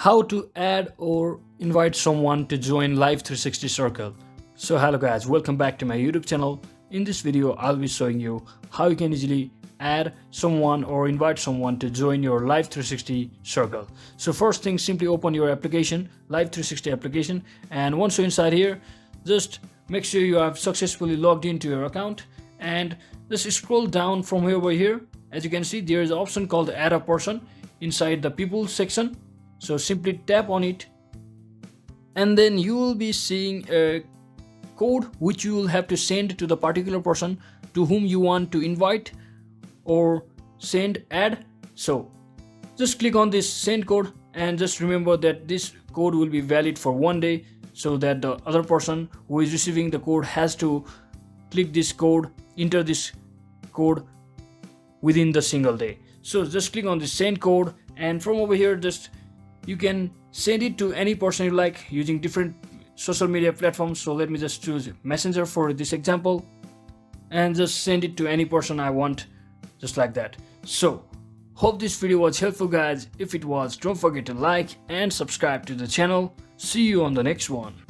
how to add or invite someone to join Life360 Circle. So hello guys, welcome back to my YouTube channel. In this video I'll be showing you how you can easily add someone or invite someone to join your Life360 Circle. So first thing, simply open your application, Life360 application, and once you're inside here, just make sure you have successfully logged into your account and just scroll down from here over here. As you can see, there is an option called add a person inside the people section. So simply tap on it and then you will be seeing a code which you will have to send to the particular person to whom you want to invite or send add. So just click on this send code and just remember that this code will be valid for 1 day, so that the other person who is receiving the code has to click this code, enter this code within the single day. So just click on the send code and from over here just you can send it to any person you like using different social media platforms. So let me just choose Messenger for this example and just send it to any person I want, just like that. So hope this video was helpful guys. If it was, don't forget to like and subscribe to the channel. See you on the next one.